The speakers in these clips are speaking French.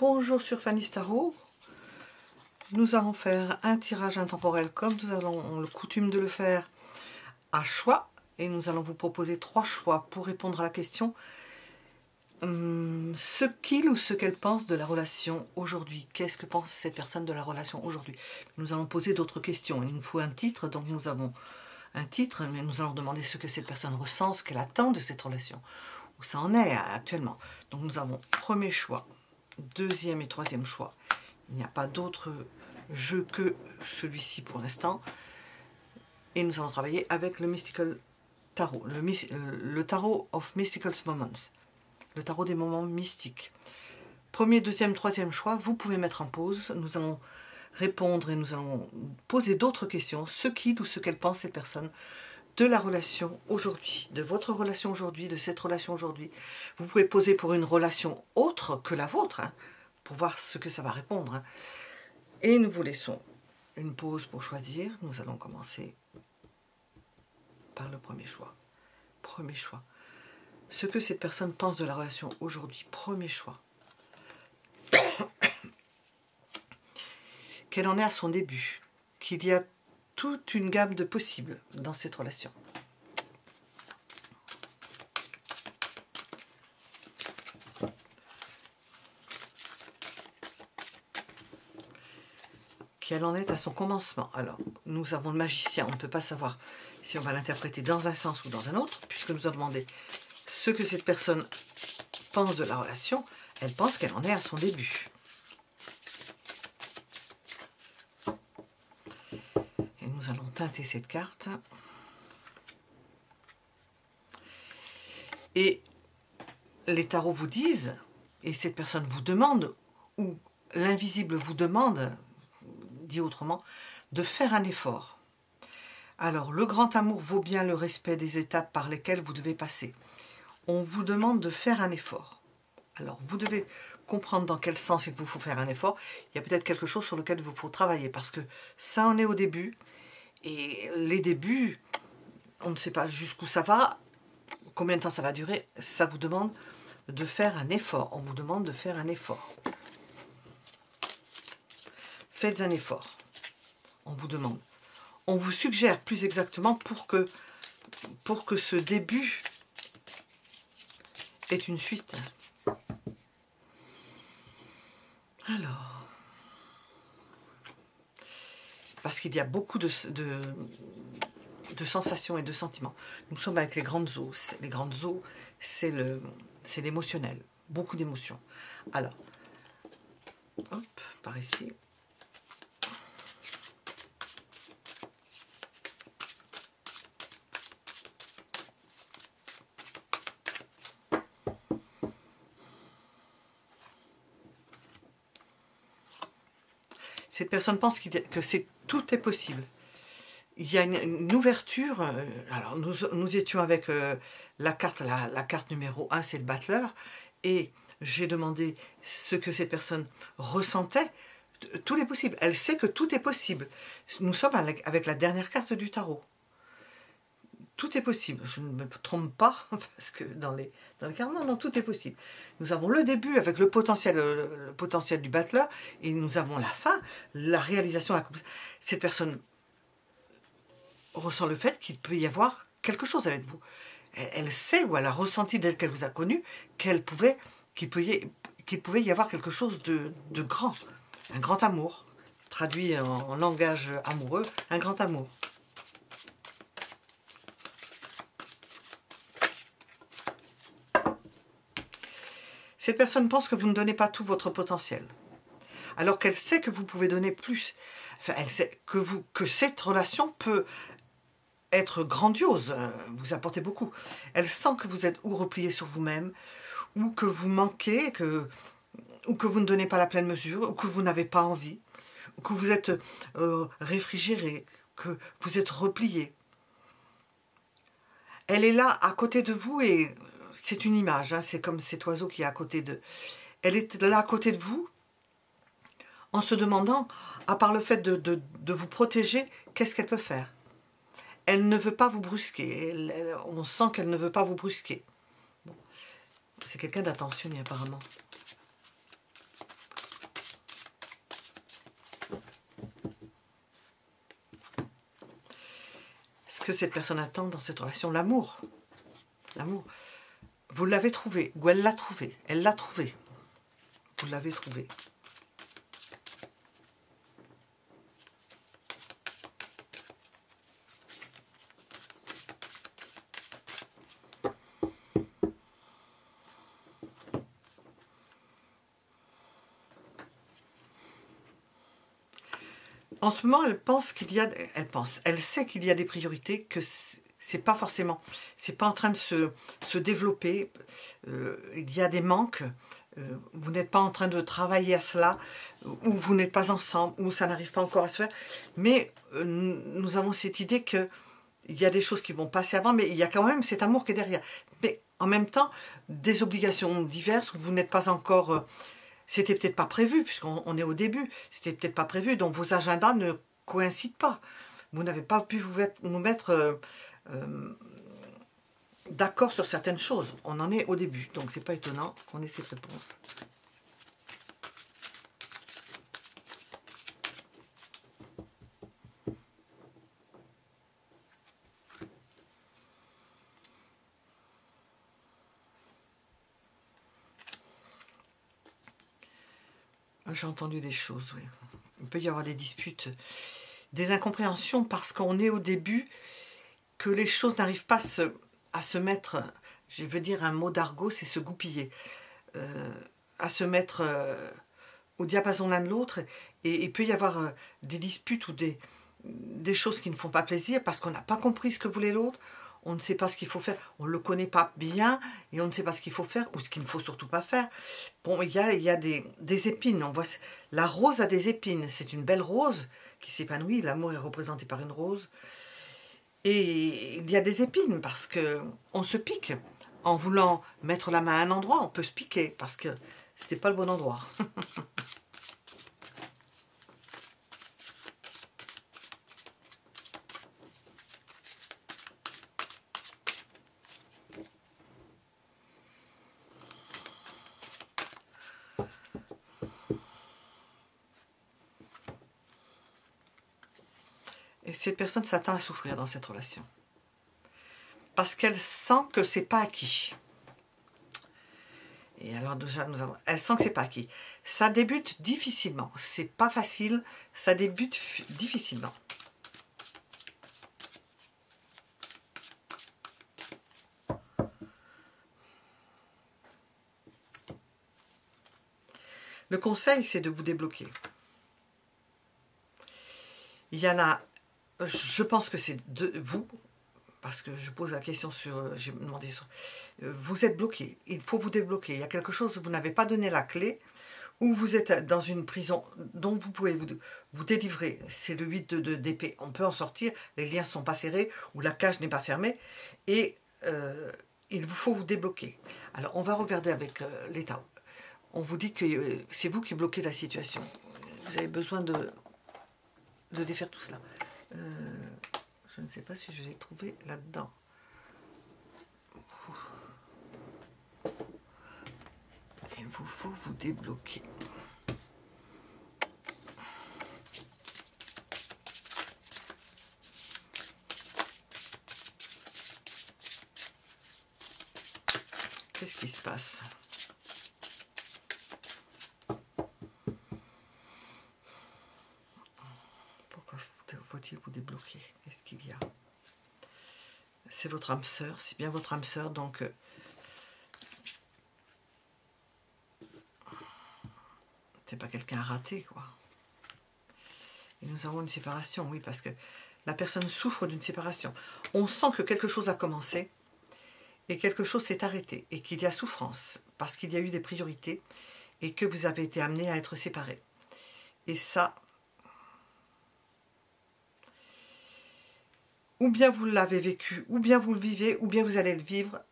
Bonjour sur Fanny's Tarot. Nous allons faire un tirage intemporel comme nous avons le coutume de le faire à choix. Et nous allons vous proposer 3 choix pour répondre à la question ce qu'il ou ce qu'elle pense de la relation aujourd'hui. Qu'est-ce que pense cette personne de la relation aujourd'hui? Nous allons poser d'autres questions. Il nous faut un titre, donc nous avons un titre, mais nous allons demander ce que cette personne ressent, ce qu'elle attend de cette relation, où ça en est actuellement. Donc nous avons premier choix, deuxième et troisième choix. Il n'y a pas d'autre jeu que celui-ci pour l'instant. Et nous allons travailler avec le Mystical Tarot, le Tarot of Mystical Moments, le tarot des moments mystiques. Premier, deuxième, troisième choix, vous pouvez mettre en pause. Nous allons répondre et nous allons poser d'autres questions. Ce qu'il ou ce qu'elle pense, cette personne, de la relation aujourd'hui, de votre relation aujourd'hui, de cette relation aujourd'hui. Vous pouvez poser pour une relation autre que la vôtre, hein, pour voir ce que ça va répondre. Hein. Et nous vous laissons une pause pour choisir. Nous allons commencer par le premier choix. Premier choix. Ce que cette personne pense de la relation aujourd'hui. Premier choix. Qu'elle en est à son début. Qu'il y a toute une gamme de possibles dans cette relation. Qu'elle en est à son commencement. Alors, nous avons le magicien, on ne peut pas savoir si on va l'interpréter dans un sens ou dans un autre, puisque nous avons demandé ce que cette personne pense de la relation. Elle pense qu'elle en est à son début. Et nous allons teinter cette carte. Et les tarots vous disent, et cette personne vous demande, ou l'invisible vous demande, dit autrement, de faire un effort. Alors, le grand amour vaut bien le respect des étapes par lesquelles vous devez passer. On vous demande de faire un effort. Alors, vous devez comprendre dans quel sens il vous faut faire un effort. Il y a peut-être quelque chose sur lequel il vous faut travailler, parce que ça en est au début. Et les débuts, on ne sait pas jusqu'où ça va, combien de temps ça va durer. Ça vous demande de faire un effort. On vous demande de faire un effort. Faites un effort. On vous demande. On vous suggère plus exactement pour que ce début ait une suite. Alors, parce qu'il y a beaucoup de sensations et de sentiments. Nous sommes avec les grandes eaux. Les grandes eaux, c'est l'émotionnel. Beaucoup d'émotions. Alors, hop, par ici. Cette personne pense que tout est possible. Il y a une ouverture. Alors nous étions avec la carte numéro 1, c'est le battleur. Et j'ai demandé ce que cette personne ressentait. Tout est possible. Elle sait que tout est possible. Nous sommes avec la dernière carte du tarot. Tout est possible. Je ne me trompe pas, parce que dans les cartes, non, tout est possible. Nous avons le début avec le potentiel du battleur, et nous avons la fin, la réalisation. Cette personne ressent le fait qu'il peut y avoir quelque chose avec vous. Elle sait, ou elle a ressenti dès qu'elle vous a connu, qu'il pouvait y avoir quelque chose de grand. Un grand amour, traduit en langage amoureux, un grand amour. Cette personne pense que vous ne donnez pas tout votre potentiel, alors qu'elle sait que vous pouvez donner plus. Enfin, elle sait que cette relation peut être grandiose, vous apportez beaucoup. Elle sent que vous êtes ou replié sur vous-même, ou que vous manquez, ou que vous ne donnez pas la pleine mesure, ou que vous n'avez pas envie, ou que vous êtes réfrigéré, que vous êtes replié. Elle est là à côté de vous et c'est une image, hein, c'est comme cet oiseau qui est à côté de... Elle est là à côté de vous en se demandant, à part le fait de vous protéger, qu'est-ce qu'elle peut faire? Elle ne veut pas vous brusquer, on sent qu'elle ne veut pas vous brusquer. Bon. C'est quelqu'un d'attentionné apparemment. que cette personne attend dans cette relation? L'amour. L'amour. Vous l'avez trouvé, ou elle l'a trouvé. Elle l'a trouvé. Vous l'avez trouvé. En ce moment, elle pense qu'il y a, elle sait qu'il y a des priorités, que c'est pas forcément, c'est pas en train de se développer. Il y a des manques. Vous n'êtes pas en train de travailler à cela, ou vous n'êtes pas ensemble, ou ça n'arrive pas encore à se faire. Mais nous avons cette idée que il y a des choses qui vont passer avant, mais il y a quand même cet amour qui est derrière. Mais en même temps, des obligations diverses où vous n'êtes pas encore. C'était peut-être pas prévu, puisqu'on est au début. C'était peut-être pas prévu, donc vos agendas ne coïncident pas. Vous n'avez pas pu vous mettre d'accord sur certaines choses. On en est au début, donc c'est pas étonnant qu'on ait cette réponse. J'ai entendu des choses, oui. Il peut y avoir des disputes, des incompréhensions, parce qu'on est au début, que les choses n'arrivent pas à se mettre, je veux dire un mot d'argot, c'est se goupiller, à se mettre au diapason l'un de l'autre, et il peut y avoir des disputes ou des choses qui ne font pas plaisir, parce qu'on n'a pas compris ce que voulait l'autre, on ne sait pas ce qu'il faut faire, on ne le connaît pas bien, et on ne sait pas ce qu'il faut faire, ou ce qu'il ne faut surtout pas faire. Bon, il y a des épines, on voit, la rose a des épines, c'est une belle rose qui s'épanouit, l'amour est représenté par une rose, et il y a des épines, parce que on se pique, en voulant mettre la main à un endroit, on peut se piquer, parce que c'était pas le bon endroit. Et cette personne s'attend à souffrir dans cette relation. Parce qu'elle sent que c'est pas acquis. Et alors déjà, elle sent que c'est pas acquis. Ça débute difficilement. C'est pas facile, ça débute difficilement. Le conseil, c'est de vous débloquer. Il y en a, je pense que c'est de vous, parce que je pose la question sur, j'ai demandé sur, vous êtes bloqué, il faut vous débloquer, il y a quelque chose, vous n'avez pas donné la clé, ou vous êtes dans une prison dont vous pouvez vous délivrer, c'est le 8 d'épée, on peut en sortir, les liens ne sont pas serrés, ou la cage n'est pas fermée, et il vous faut vous débloquer. Alors on va regarder avec l'état. On vous dit que c'est vous qui bloquez la situation, vous avez besoin de défaire tout cela. Je ne sais pas si je vais trouver là-dedans. Il vous faut vous débloquer. Qu'est-ce qui se passe? Pourquoi faut-il vous débloquer? Qu'est-ce qu'il y a? C'est votre âme sœur, c'est bien votre âme sœur, donc c'est pas quelqu'un raté, quoi. Et nous avons une séparation, oui, parce que la personne souffre d'une séparation. On sent que quelque chose a commencé et quelque chose s'est arrêté et qu'il y a souffrance parce qu'il y a eu des priorités et que vous avez été amené à être séparés. Et ça, ou bien vous l'avez vécu, ou bien vous le vivez, ou bien vous allez le vivre,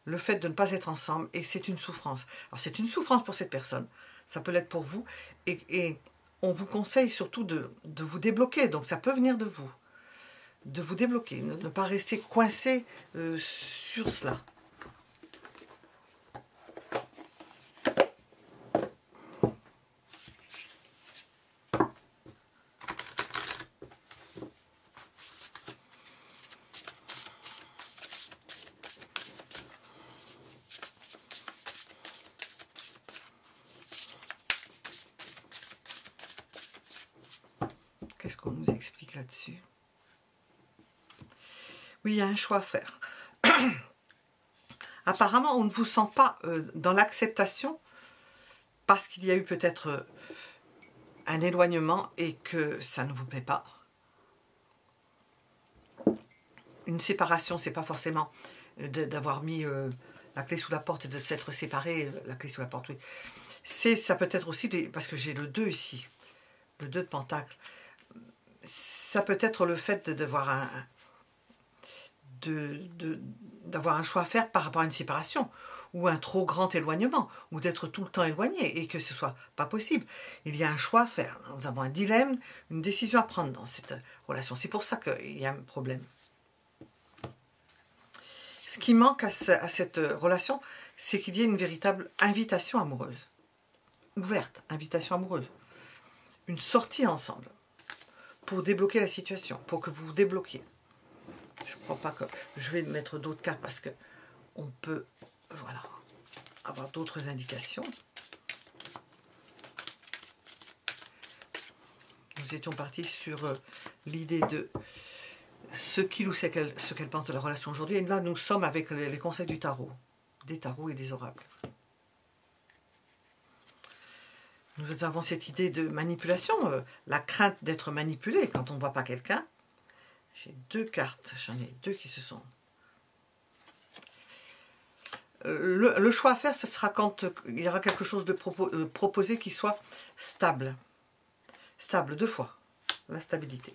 le fait de ne pas être ensemble, et c'est une souffrance. Alors c'est une souffrance pour cette personne, ça peut l'être pour vous, et on vous conseille surtout de vous débloquer, donc ça peut venir de vous débloquer, ne pas rester coincé sur cela. qu'est-ce qu'on nous explique là-dessus? Oui, il y a un choix à faire. Apparemment, on ne vous sent pas dans l'acceptation parce qu'il y a eu peut-être un éloignement et que ça ne vous plaît pas. Une séparation, c'est pas forcément d'avoir mis la clé sous la porte et de s'être séparé, la clé sous la porte, oui. Ça peut être aussi, parce que j'ai le 2 ici, le 2 de Pentacle. Ça peut être le fait d'avoir un choix à faire par rapport à une séparation, ou un trop grand éloignement, ou d'être tout le temps éloigné, et que ce soit pas possible. Il y a un choix à faire. Nous avons un dilemme, une décision à prendre dans cette relation. C'est pour ça qu'il y a un problème. Ce qui manque à cette relation, c'est qu'il y ait une véritable invitation amoureuse. Ouverte, invitation amoureuse. Une sortie ensemble. Pour débloquer la situation, pour que vous vous débloquiez. Je ne crois pas que... Je vais mettre d'autres cartes parce que on peut, voilà, avoir d'autres indications. Nous étions partis sur l'idée de ce qu'il ou ce qu'elle pense de la relation aujourd'hui. Et là, nous sommes avec les conseils du tarot, des tarots et des oracles. Nous avons cette idée de manipulation, la crainte d'être manipulé quand on ne voit pas quelqu'un. J'ai 2 cartes, j'en ai 2 qui se sont... Le choix à faire, ce sera quand il y aura quelque chose de proposé qui soit stable. Stable, 2 fois, la stabilité.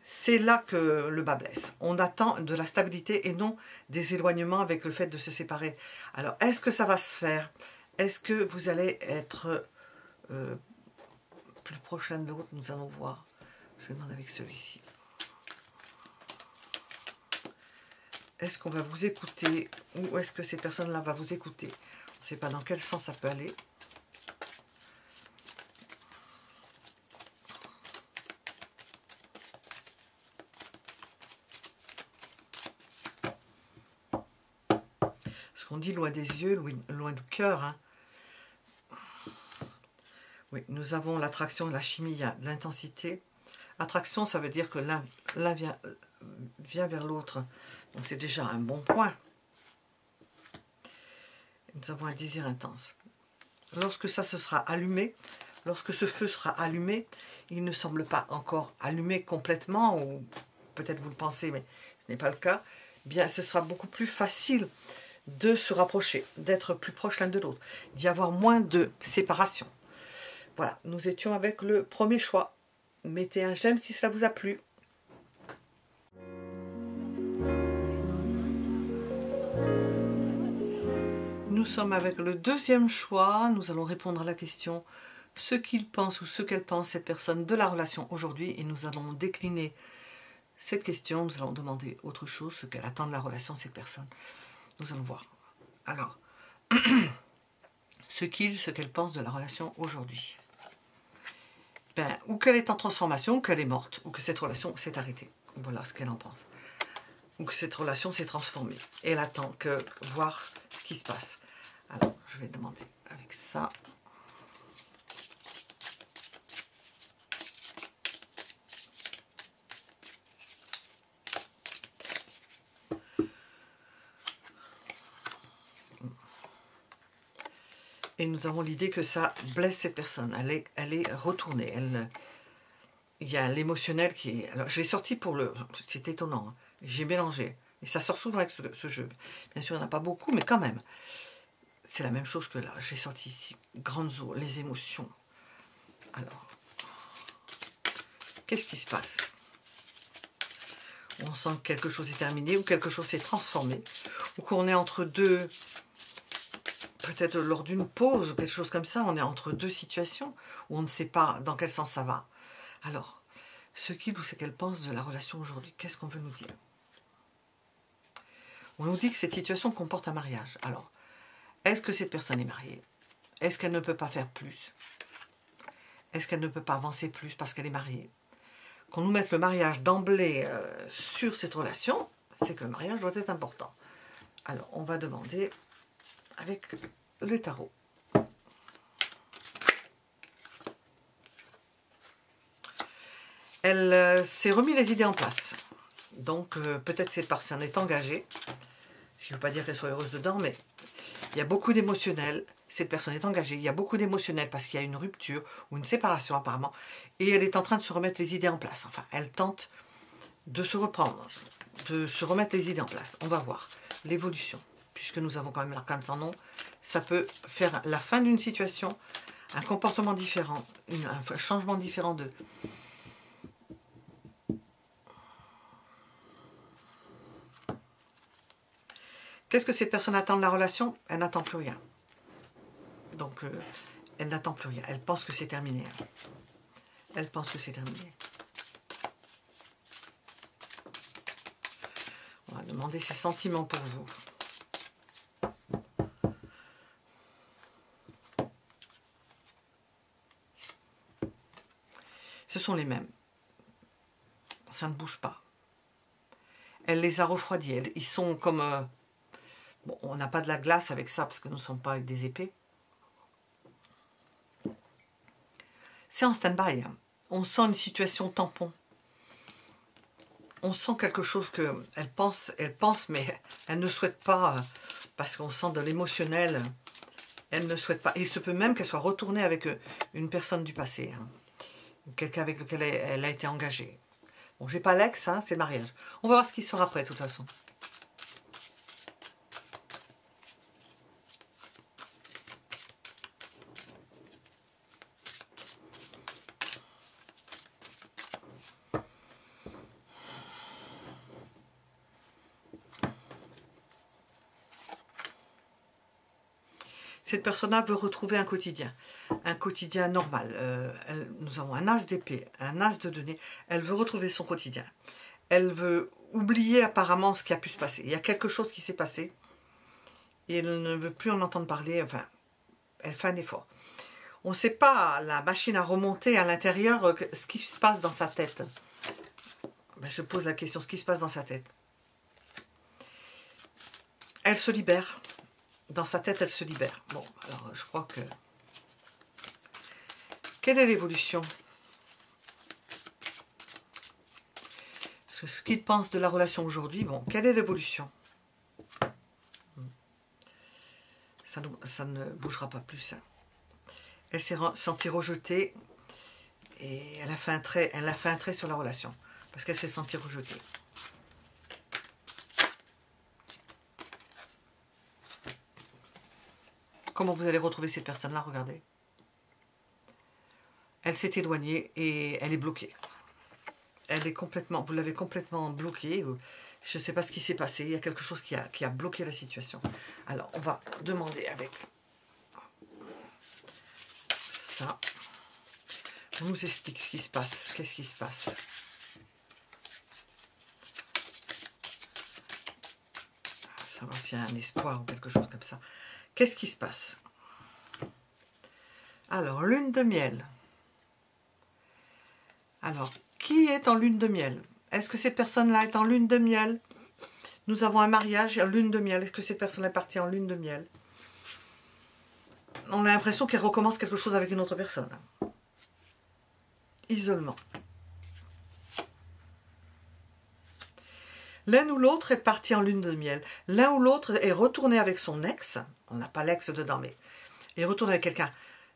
C'est là que le bas blesse. On attend de la stabilité et non des éloignements avec le fait de se séparer. Alors, est-ce que ça va se faire? Est-ce que vous allez être plus proche l'un de l'autre? Nous allons voir. Je vais demander avec celui-ci. Est-ce qu'on va vous écouter ou est-ce que cette personne-là va vous écouter? On ne sait pas dans quel sens ça peut aller. Parce qu'on dit loin des yeux, loin du cœur. Hein. Oui, nous avons l'attraction, la chimie, il y a de l'intensité. Attraction, ça veut dire que l'un vient vers l'autre. Donc c'est déjà un bon point. Nous avons un désir intense. Lorsque ça se sera allumé, lorsque ce feu sera allumé, il ne semble pas encore allumé complètement, ou peut-être vous le pensez, mais ce n'est pas le cas, eh bien ce sera beaucoup plus facile de se rapprocher, d'être plus proche l'un de l'autre, d'y avoir moins de séparation. Voilà, nous étions avec le premier choix. Mettez un j'aime si cela vous a plu. Nous sommes avec le deuxième choix. Nous allons répondre à la question ce qu'il pense ou ce qu'elle pense, cette personne, de la relation aujourd'hui. Et nous allons décliner cette question. Nous allons demander autre chose, ce qu'elle attend de la relation, cette personne. Nous allons voir. Alors, ce qu'elle pense de la relation aujourd'hui. Ben, ou qu'elle est en transformation, ou qu'elle est morte, ou que cette relation s'est arrêtée. Voilà ce qu'elle en pense. Ou que cette relation s'est transformée. Et elle attend que voir ce qui se passe. Alors, je vais demander avec ça. Et nous avons l'idée que ça blesse cette personne. Elle est retournée. Il y a l'émotionnel qui est... Alors, je l'ai sorti pour le... C'est étonnant. Hein. J'ai mélangé. Et ça sort souvent avec ce jeu. Bien sûr, il n'y en a pas beaucoup, mais quand même. C'est la même chose que là. J'ai sorti ici, grandes eaux, les émotions. Alors, qu'est-ce qui se passe? On sent que quelque chose est terminé, ou quelque chose s'est transformé, ou qu'on est entre deux, peut-être lors d'une pause, ou quelque chose comme ça, on est entre deux situations, où on ne sait pas dans quel sens ça va. Alors, ce qu'il ou ce qu'elle pense de la relation aujourd'hui, qu'est-ce qu'on veut nous dire? On nous dit que cette situation comporte un mariage. Alors, est-ce que cette personne est mariée? Est-ce qu'elle ne peut pas faire plus? Est-ce qu'elle ne peut pas avancer plus parce qu'elle est mariée? Qu'on nous mette le mariage d'emblée sur cette relation, c'est que le mariage doit être important. Alors, on va demander avec le tarot. Elle s'est remis les idées en place. Donc, peut-être que cette personne est engagée. Je ne veux pas dire qu'elle soit heureuse dedans, mais il y a beaucoup d'émotionnel. Cette personne est engagée. Il y a beaucoup d'émotionnel parce qu'il y a une rupture ou une séparation apparemment. Et elle est en train de se remettre les idées en place. Enfin, elle tente de se reprendre, de se remettre les idées en place. On va voir l'évolution. Puisque nous avons quand même l'arcane sans nom, ça peut faire la fin d'une situation, un comportement différent, un changement différent de... Qu'est-ce que cette personne attend de la relation? Elle n'attend plus rien. Donc, elle n'attend plus rien. Elle pense que c'est terminé. Elle pense que c'est terminé. On va demander ses sentiments pour vous. Ce sont les mêmes. Ça ne bouge pas. Elle les a refroidis. Ils sont comme... bon, on n'a pas de la glace avec ça parce que nous ne sommes pas avec des épées. C'est en stand-by. On sent une situation tampon. On sent quelque chose qu'elle pense, mais elle ne souhaite pas, parce qu'on sent de l'émotionnel. Elle ne souhaite pas. Et il se peut même qu'elle soit retournée avec une personne du passé. Quelqu'un avec lequel elle a été engagée. Bon, j'ai pas l'ex, hein, c'est le mariage. On va voir ce qui sera après, de toute façon. Cette personne-là veut retrouver un quotidien normal. Nous avons un as d'épée, un as de denier. Elle veut retrouver son quotidien. Elle veut oublier apparemment ce qui a pu se passer. Il y a quelque chose qui s'est passé et elle ne veut plus en entendre parler. Enfin, elle fait un effort. On ne sait pas, la machine à remonter à l'intérieur, ce qui se passe dans sa tête. Ben, je pose la question, ce qui se passe dans sa tête. Elle se libère. Dans sa tête, elle se libère. Bon, alors je crois que... Quelle est l'évolution? Ce qu'il pense de la relation aujourd'hui, bon, quelle est l'évolution? Ça ne bougera pas plus. Hein. Elle s'est sentie rejetée et elle a fait un trait sur la relation parce qu'elle s'est sentie rejetée. Comment vous allez retrouver cette personne-là? Regardez. Elle s'est éloignée et elle est bloquée. Elle est complètement, vous l'avez complètement bloquée. Je ne sais pas ce qui s'est passé. Il y a quelque chose qui a bloqué la situation. Alors, on va demander avec ça. On nous explique ce qui se passe. Qu'est-ce qui se passe? Savoir s'il y a un espoir ou quelque chose comme ça. Qu'est-ce qui se passe? Alors, lune de miel. Alors, qui est en lune de miel? Est-ce que cette personne-là est en lune de miel? Nous avons un mariage en lune de miel. Est-ce que cette personne est partie en lune de miel? On a l'impression qu'elle recommence quelque chose avec une autre personne. Isolement. L'un ou l'autre est parti en lune de miel. L'un ou l'autre est retourné avec son ex. On n'a pas l'ex dedans, mais est retourné avec quelqu'un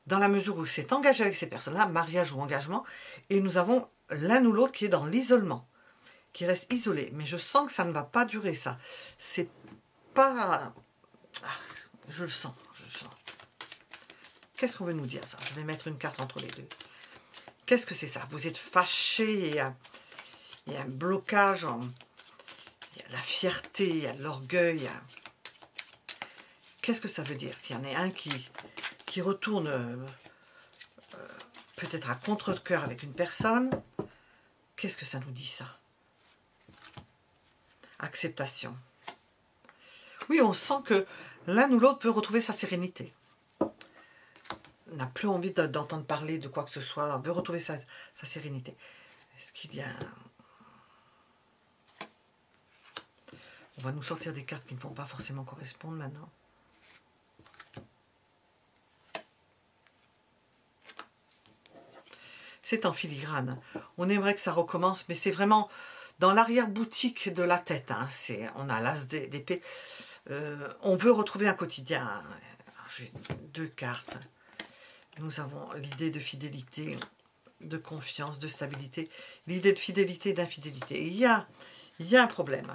dans la mesure où il s'est engagé avec ces personnes-là, mariage ou engagement. Et nous avons l'un ou l'autre qui est dans l'isolement, qui reste isolé. Mais je sens que ça ne va pas durer, ça. C'est pas... Ah, je le sens, je le sens. Qu'est-ce qu'on veut nous dire, ça? Je vais mettre une carte entre les deux. Qu'est-ce que c'est ça? Vous êtes fâché, il y a un blocage, il y a la fierté, il y a l'orgueil. Qu'est-ce que ça veut dire? Qu'il y en ait un qui retourne peut-être à contre-cœur avec une personne. Qu'est-ce que ça nous dit, ça? Acceptation. Oui, on sent que l'un ou l'autre peut retrouver sa sérénité. N'a plus envie d'entendre parler de quoi que ce soit, veut retrouver sa sérénité. Est-ce qu'il y a... On va nous sortir des cartes qui ne vont pas forcément correspondre maintenant. c'est en filigrane. On aimerait que ça recommence, mais c'est vraiment dans l'arrière-boutique de la tête. Hein. On a l'as d'épée. On veut retrouver un quotidien. J'ai 2 cartes. Nous avons l'idée de fidélité, de confiance, de stabilité. L'idée de fidélité et d'infidélité. Il y a un problème.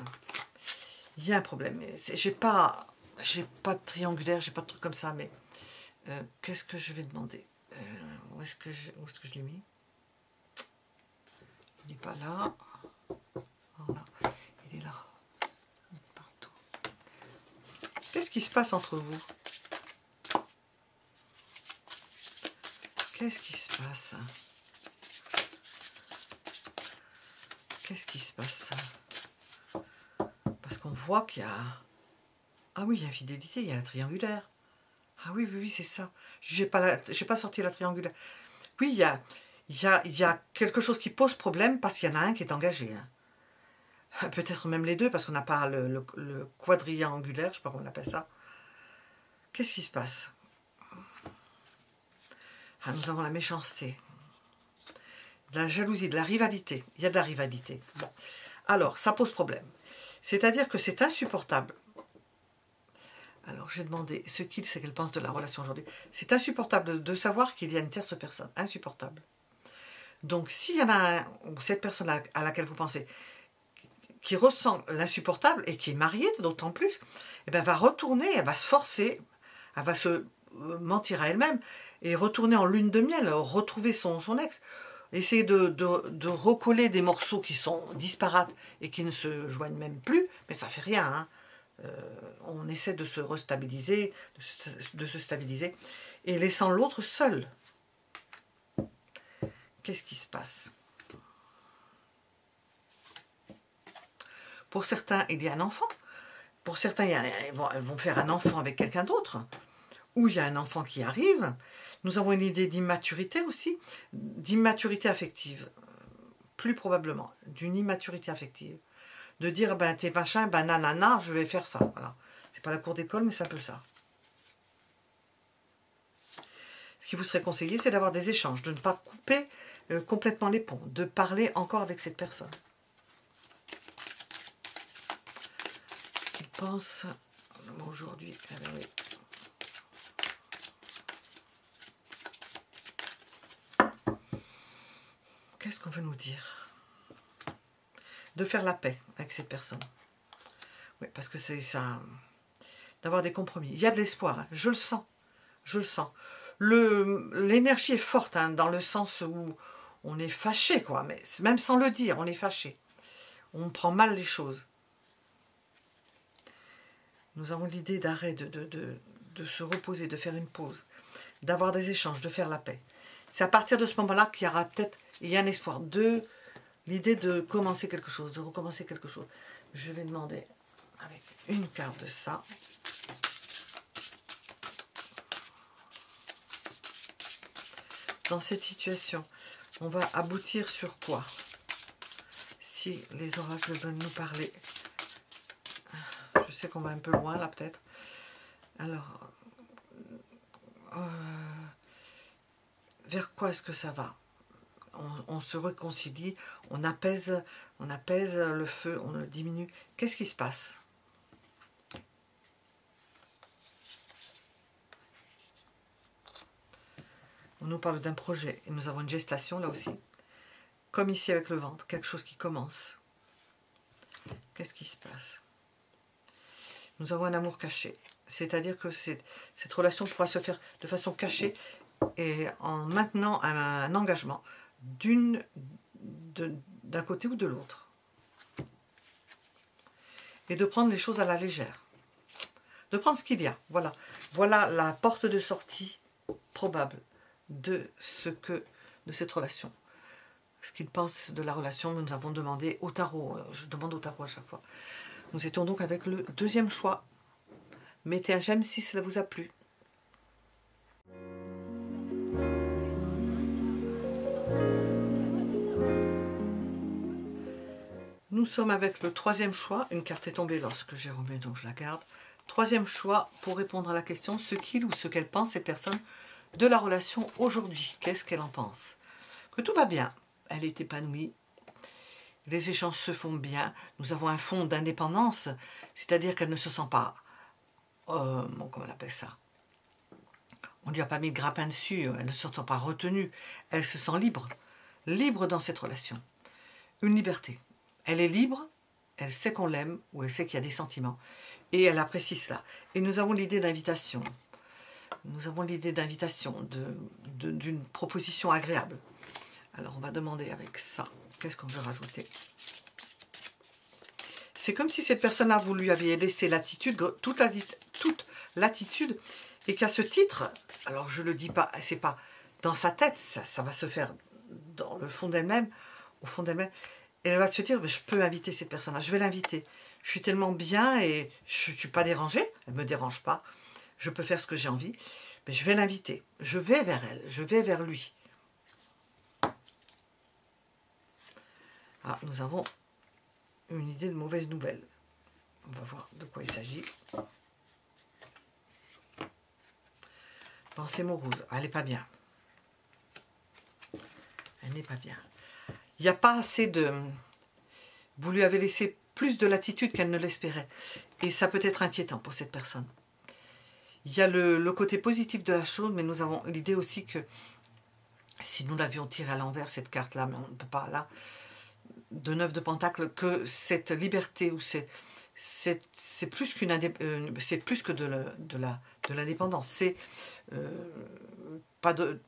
Il y a un problème. J'ai pas de triangulaire, j'ai pas de truc comme ça, mais qu'est-ce que je vais demander? Où est-ce que je l'ai mis? Il n'est pas là. Voilà. Il est là. Partout. Qu'est-ce qui se passe entre vous? Qu'est-ce qui se passe? Qu'est-ce qui se passe? Parce qu'on voit qu'il y a... Ah oui, il y a infidélité, il y a la triangulaire. Ah oui, oui, oui, c'est ça. J'ai pas sorti la triangulaire. Oui, il y a quelque chose qui pose problème parce qu'il y en a un qui est engagé. Hein. Peut-être même les deux, parce qu'on n'a pas le quadriangulaire, je ne sais pas comment on appelle ça. Qu'est-ce qui se passe? Ah, nous avons la méchanceté, de la jalousie, de la rivalité. Il y a de la rivalité. Bon. Alors, ça pose problème. C'est-à-dire que c'est insupportable. Alors, j'ai demandé ce qu'elle pense de la relation aujourd'hui. C'est insupportable de savoir qu'il y a une tierce personne. Insupportable. Donc, s'il y en a un, ou cette personne à laquelle vous pensez, qui ressent l'insupportable et qui est mariée, d'autant plus, eh bien, va retourner, elle va se forcer, elle va se mentir à elle-même et retourner en lune de miel, retrouver son ex. Essayer de recoller des morceaux qui sont disparates et qui ne se joignent même plus, mais ça fait rien, hein. On essaie de se restabiliser, de se stabiliser, et laissant l'autre seul. Qu'est-ce qui se passe? Pour certains, il y a un enfant. Pour certains, ils vont faire un enfant avec quelqu'un d'autre. Ou il y a un enfant qui arrive. Nous avons une idée d'immaturité aussi, d'immaturité affective, plus probablement, d'une immaturité affective. De dire, ben t'es machin, ben nanana, je vais faire ça. Voilà. C'est pas la cour d'école, mais c'est un peu ça. Ce qui vous serait conseillé, c'est d'avoir des échanges, de ne pas couper complètement les ponts, de parler encore avec cette personne. Il pense aujourd'hui, oui. Qu'est-ce qu'on veut nous dire? De faire la paix avec cette personne. Oui, parce que c'est ça, d'avoir des compromis. Il y a de l'espoir, hein, je le sens, je le sens. L'énergie est forte, hein, dans le sens où on est fâché, quoi, mais même sans le dire, on est fâché. On prend mal les choses. Nous avons l'idée d'arrêt, de se reposer, de faire une pause, d'avoir des échanges, de faire la paix. C'est à partir de ce moment-là qu'il y aura peut-être, il y a un espoir, l'idée de commencer quelque chose, de recommencer quelque chose. Je vais demander avec une carte de ça. Dans cette situation, on va aboutir sur quoi? Si les oracles veulent nous parler. Je sais qu'on va un peu loin là peut-être. Alors, vers quoi est-ce que ça va? On se réconcilie, on apaise le feu, on le diminue. Qu'est-ce qui se passe? On nous parle d'un projet, et nous avons une gestation là aussi. Comme ici avec le ventre, quelque chose qui commence. Qu'est-ce qui se passe? Nous avons un amour caché. C'est-à-dire que cette relation pourra se faire de façon cachée et en maintenant un engagement d'un côté ou de l'autre. Et de prendre les choses à la légère. De prendre ce qu'il y a. Voilà. Voilà la porte de sortie probable de cette relation. Ce qu'il pense de la relation, nous avons demandé au tarot. Je demande au tarot à chaque fois. Nous étions donc avec le deuxième choix. Mettez un j'aime si cela vous a plu. Nous sommes avec le troisième choix. Une carte est tombée lorsque j'ai remis, donc je la garde. Troisième choix pour répondre à la question, ce qu'il ou ce qu'elle pense, cette personne, de la relation aujourd'hui. Qu'est-ce qu'elle en pense? que tout va bien. Elle est épanouie. Les échanges se font bien. Nous avons un fond d'indépendance, c'est-à-dire qu'elle ne se sent pas... comment on appelle ça? On ne lui a pas mis de grappin dessus, elle ne se sent pas retenue. Elle se sent libre. Libre dans cette relation. Une liberté. Elle est libre, elle sait qu'on l'aime, ou elle sait qu'il y a des sentiments. Et elle apprécie cela. Et nous avons l'idée d'invitation. Nous avons l'idée d'invitation, d'une proposition agréable. Alors on va demander avec ça, qu'est-ce qu'on veut rajouter? C'est comme si cette personne-là, vous lui aviez laissé l'attitude, toute l'attitude, et qu'à ce titre, alors je ne le dis pas, c'est pas dans sa tête, ça va se faire dans le fond d'elle-même, au fond d'elle-même, et elle va se dire, je peux inviter cette personne-là, je vais l'inviter. Je suis tellement bien et je ne suis pas dérangée, elle ne me dérange pas, je peux faire ce que j'ai envie, mais je vais l'inviter, je vais vers elle, je vais vers lui. Ah, nous avons une idée de mauvaise nouvelle. On va voir de quoi il s'agit. Pensée morose, elle n'est pas bien. Elle n'est pas bien. Il n'y a pas assez de... Vous lui avez laissé plus de latitude qu'elle ne l'espérait. Et ça peut être inquiétant pour cette personne. Il y a le côté positif de la chose, mais nous avons l'idée aussi que si nous l'avions tiré à l'envers, cette carte-là, mais on ne peut pas là, de 9 de Pentacle, que cette liberté, ou c'est plus c'est plus que de l'indépendance. C'est pas de...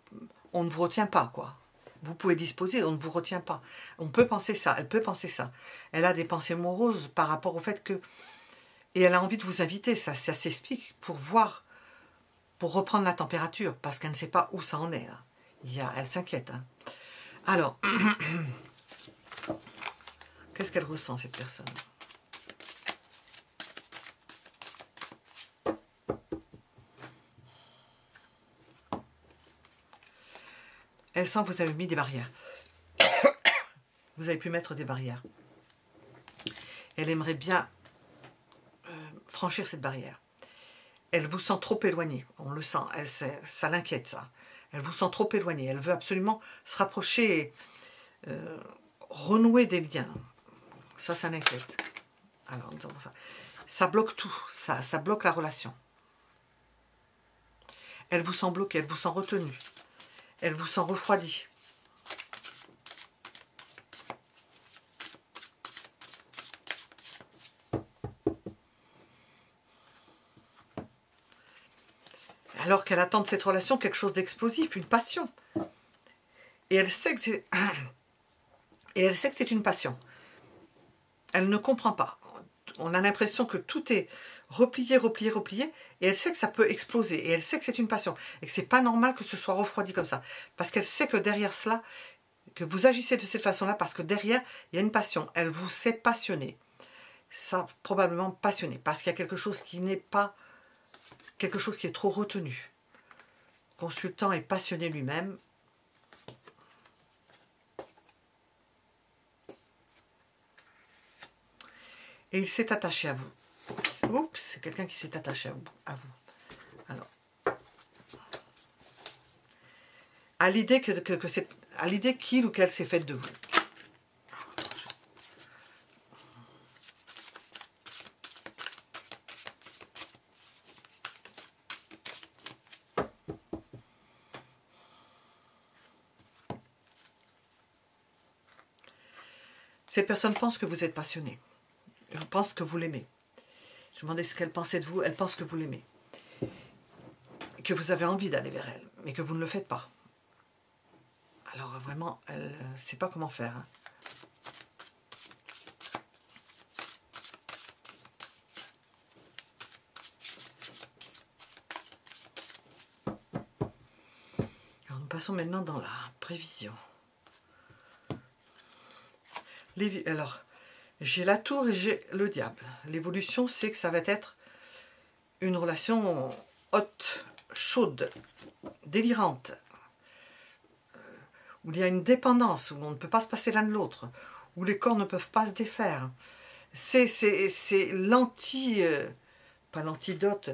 On ne vous retient pas, quoi. Vous pouvez disposer, on ne vous retient pas. On peut penser ça, elle peut penser ça. Elle a des pensées moroses par rapport au fait que... Et elle a envie de vous inviter, ça s'explique, pour voir, pour reprendre la température, parce qu'elle ne sait pas où ça en est. Là. Elle s'inquiète. Hein. Alors, qu'est-ce qu'elle ressent, cette personne? Elle sent que vous avez mis des barrières. Vous avez pu mettre des barrières. Elle aimerait bien franchir cette barrière. Elle vous sent trop éloigné. On le sent. Ça l'inquiète, ça. Elle vous sent trop éloigné. Elle veut absolument se rapprocher et renouer des liens. Ça l'inquiète. Alors, nous avons ça. Ça bloque tout. Ça bloque la relation. Elle vous sent bloquée. Elle vous sent retenue. Elle vous sent refroidie. Alors qu'elle attend de cette relation quelque chose d'explosif, une passion. Et elle sait que c'est... Et elle sait que c'est une passion. Elle ne comprend pas. On a l'impression que tout est replié, replié, replié, et elle sait que ça peut exploser, et elle sait que c'est une passion, et que c'est pas normal que ce soit refroidi comme ça, parce qu'elle sait que derrière cela, que vous agissez de cette façon-là, parce que derrière, il y a une passion, elle vous sait passionné, ça, probablement passionné, parce qu'il y a quelque chose qui n'est pas, quelque chose qui est trop retenu. Le consultant est passionné lui-même. Et il s'est attaché à vous. Oups, c'est quelqu'un qui s'est attaché à vous. Alors, à l'idée à l'idée qu'il ou qu'elle s'est faite de vous. Cette personne pense que vous êtes passionné. Elle pense que vous l'aimez. Je me demandais ce qu'elle pensait de vous. Elle pense que vous l'aimez. Que vous avez envie d'aller vers elle, mais que vous ne le faites pas. Alors vraiment, elle ne sait pas comment faire. Hein. Alors nous passons maintenant dans la prévision. Alors, j'ai la tour et j'ai le diable. L'évolution, c'est que ça va être une relation haute, chaude, délirante, où il y a une dépendance, où on ne peut pas se passer l'un de l'autre, où les corps ne peuvent pas se défaire. C'est pas l'antidote,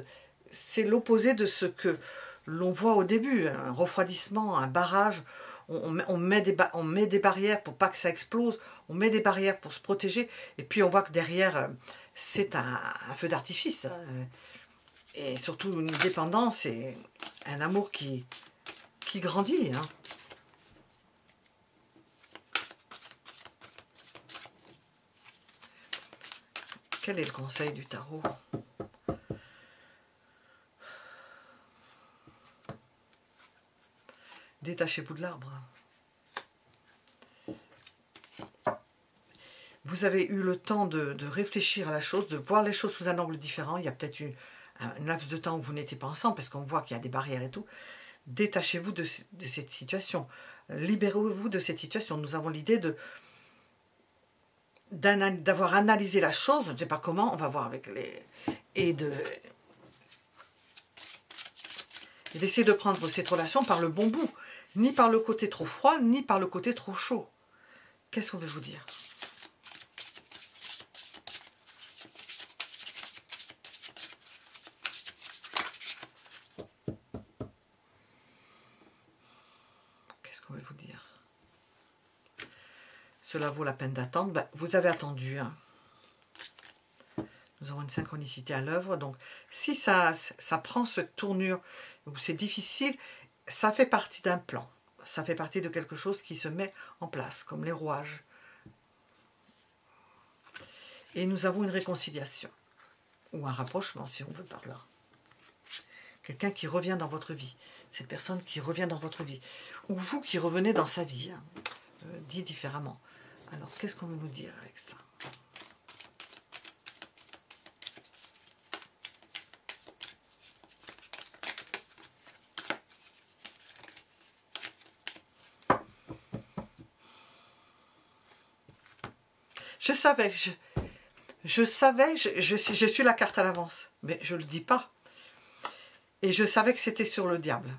c'est l'opposé de ce que l'on voit au début, un refroidissement, un barrage, on met des barrières pour pas que ça explose, on met des barrières pour se protéger, et puis on voit que derrière, c'est un feu d'artifice. Et surtout une dépendance et un amour qui grandit. Hein. Quel est le conseil du tarot? Détachez-vous de l'arbre. Vous avez eu le temps de réfléchir à la chose, de voir les choses sous un angle différent. Il y a peut-être un laps de temps où vous n'étiez pas ensemble, parce qu'on voit qu'il y a des barrières et tout. Détachez-vous de cette situation. Libérez-vous de cette situation. Nous avons l'idée d'avoir analysé la chose, je ne sais pas comment, on va voir avec les... et d'essayer de prendre cette relation par le bon bout, ni par le côté trop froid, ni par le côté trop chaud. Qu'est-ce qu'on veut vous dire? Qu'est-ce qu'on veut vous dire? Cela vaut la peine d'attendre. Ben, vous avez attendu. Hein. Nous avons une synchronicité à l'œuvre. Donc, si ça prend cette tournure où c'est difficile, ça fait partie d'un plan. Ça fait partie de quelque chose qui se met en place, comme les rouages. Et nous avons une réconciliation. Ou un rapprochement, si on veut par là. Quelqu'un qui revient dans votre vie. Cette personne qui revient dans votre vie. Ou vous qui revenez dans sa vie. Hein. Dit différemment. Alors, qu'est-ce qu'on veut nous dire avec ça? Je savais, je suis la carte à l'avance, mais je ne le dis pas. Et je savais que c'était sur le diable.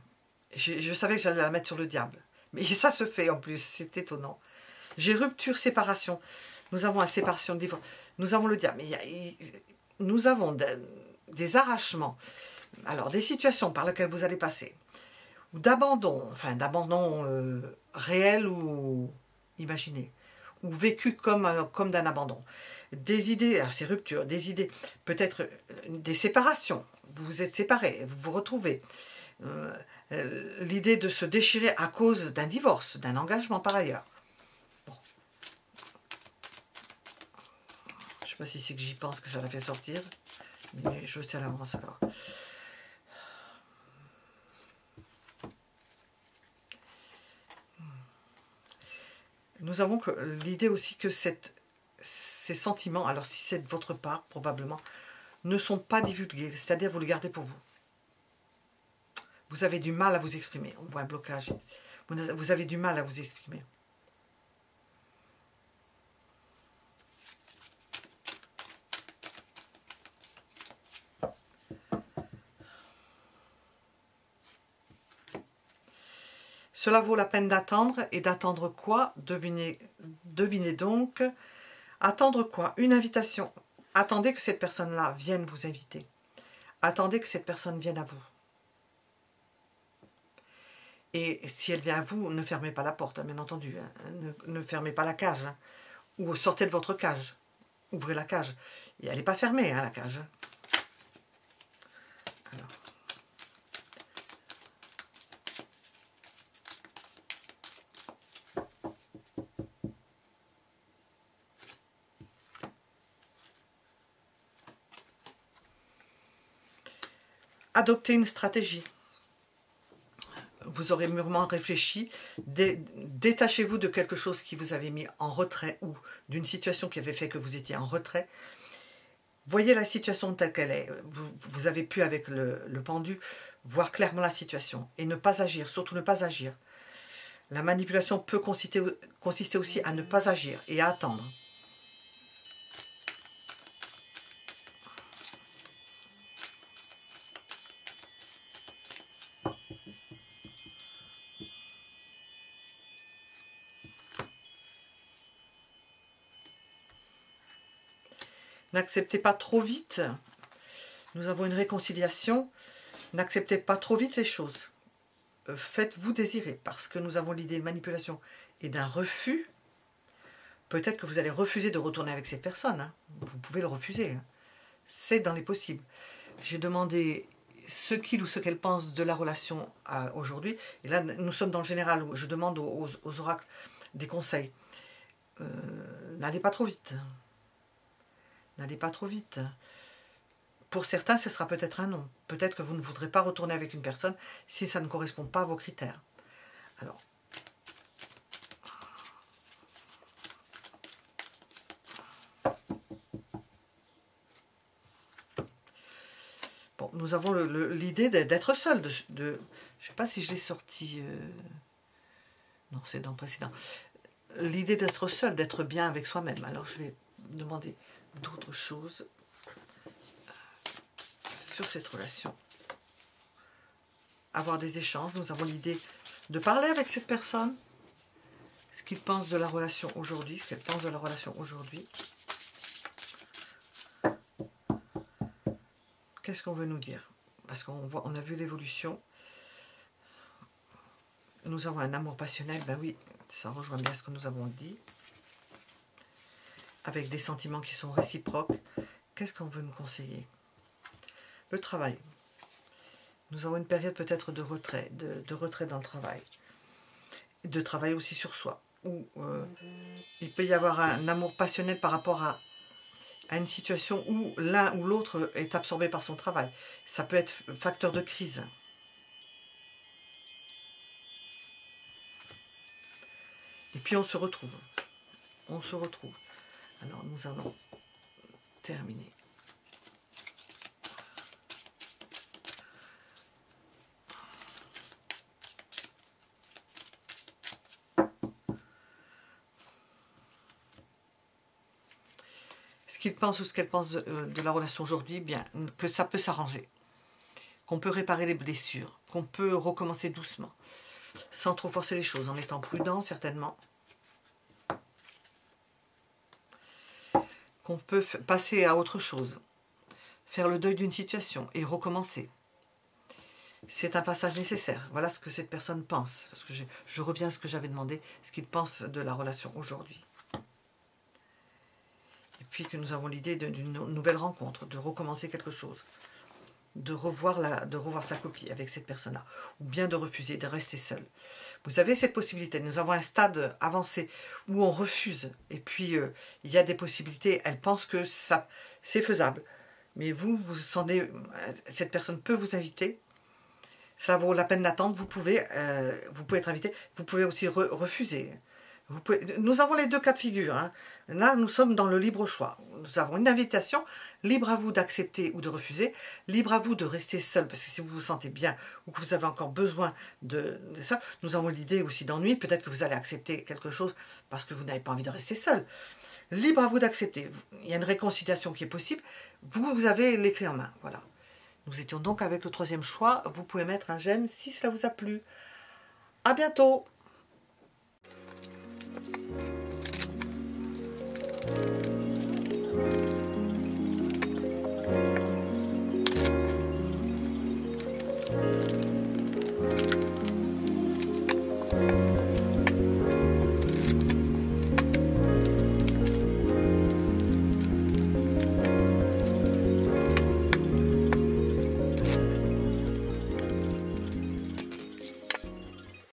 Je savais que j'allais la mettre sur le diable. Mais ça se fait en plus, c'est étonnant. J'ai rupture, séparation. Nous avons la séparation, divorce. Nous avons le diable. Mais nous avons des arrachements. Alors, des situations par lesquelles vous allez passer. Ou d'abandon, enfin d'abandon réel ou imaginé. Ou vécu comme d'un abandon. Des idées, alors c'est rupture, des idées, peut-être des séparations. Vous vous êtes séparés, vous vous retrouvez. L'idée de se déchirer à cause d'un divorce, d'un engagement par ailleurs. Bon. Je ne sais pas si c'est que j'y pense que ça la fait sortir, mais je sais à l'avance alors. Nous avons l'idée aussi que ces sentiments, alors si c'est de votre part, probablement, ne sont pas divulgués, c'est-à-dire vous les gardez pour vous. Vous avez du mal à vous exprimer, on voit un blocage. Vous avez du mal à vous exprimer. Cela vaut la peine d'attendre, et d'attendre quoi? Devinez donc. Attendre quoi? Une invitation. Attendez que cette personne-là vienne vous inviter. Attendez que cette personne vienne à vous. Et si elle vient à vous, ne fermez pas la porte, hein, bien entendu. Hein. Ne fermez pas la cage. Hein. Ou sortez de votre cage. Ouvrez la cage. Et elle n'est pas fermée, hein, la cage. Alors. Adoptez une stratégie. Vous aurez mûrement réfléchi. Détachez-vous de quelque chose qui vous avait mis en retrait ou d'une situation qui avait fait que vous étiez en retrait. Voyez la situation telle qu'elle est. Vous avez pu, avec le pendu, voir clairement la situation et ne pas agir, surtout ne pas agir. La manipulation peut consister aussi à ne pas agir et à attendre. N'acceptez pas trop vite. Nous avons une réconciliation. N'acceptez pas trop vite les choses. faites-vous désirer, parce que nous avons l'idée de manipulation et d'un refus. Peut-être que vous allez refuser de retourner avec cette personne, hein. Vous pouvez le refuser, hein. C'est dans les possibles. J'ai demandé ce qu'il ou ce qu'elle pense de la relation aujourd'hui, et là nous sommes dans le général, où je demande aux oracles des conseils. N'allez pas trop vite. N'allez pas trop vite. Pour certains, ce sera peut-être un non. Peut-être que vous ne voudrez pas retourner avec une personne si ça ne correspond pas à vos critères. Alors, bon, nous avons l'idée d'être seul. Je ne sais pas si je l'ai sorti. Non, c'est dans le précédent. L'idée d'être seul, d'être bien avec soi-même. Alors, je vais demander d'autres choses sur cette relation. Avoir des échanges. Nous avons l'idée de parler avec cette personne. Ce qu'il pense de la relation aujourd'hui. Ce qu'elle pense de la relation aujourd'hui. Qu'est-ce qu'on veut nous dire? Parce on a vu l'évolution. Nous avons un amour passionnel. Ben oui, ça rejoint bien ce que nous avons dit. Avec des sentiments qui sont réciproques. Qu'est-ce qu'on veut nous conseiller? Le travail. Nous avons une période peut-être de retrait, de retrait dans le travail. De travail aussi sur soi. Où il peut y avoir un amour passionnel par rapport à une situation où l'un ou l'autre est absorbé par son travail. Ça peut être facteur de crise. Et puis on se retrouve. On se retrouve. Alors nous allons terminer. Ce qu'il pense ou ce qu'elle pense de la relation aujourd'hui, bien que ça peut s'arranger. Qu'on peut réparer les blessures. Qu'on peut recommencer doucement. Sans trop forcer les choses. En étant prudent certainement. Qu'on peut passer à autre chose. Faire le deuil d'une situation et recommencer. C'est un passage nécessaire. Voilà ce que cette personne pense. Parce que je reviens à ce que j'avais demandé, ce qu'il pense de la relation aujourd'hui. Et puis que nous avons l'idée d'une nouvelle rencontre, de recommencer quelque chose. De revoir sa copie avec cette personne-là. Ou bien de refuser, de rester seul. Vous avez cette possibilité. Nous avons un stade avancé où on refuse. Et puis, il y a des possibilités. Elle pense que c'est faisable. Mais vous sentez, cette personne peut vous inviter. Ça vaut la peine d'attendre. Vous pouvez être invité. Vous pouvez aussi refuser. Nous avons les deux cas de figure. Hein. Là, nous sommes dans le libre choix. Nous avons une invitation. Libre à vous d'accepter ou de refuser. Libre à vous de rester seul. Parce que si vous vous sentez bien ou que vous avez encore besoin de ça, nous avons l'idée aussi d'ennui. Peut-être que vous allez accepter quelque chose parce que vous n'avez pas envie de rester seul. Libre à vous d'accepter. Il y a une réconciliation qui est possible. Vous avez les clés en main. Voilà. Nous étions donc avec le troisième choix. Vous pouvez mettre un j'aime si cela vous a plu. À bientôt.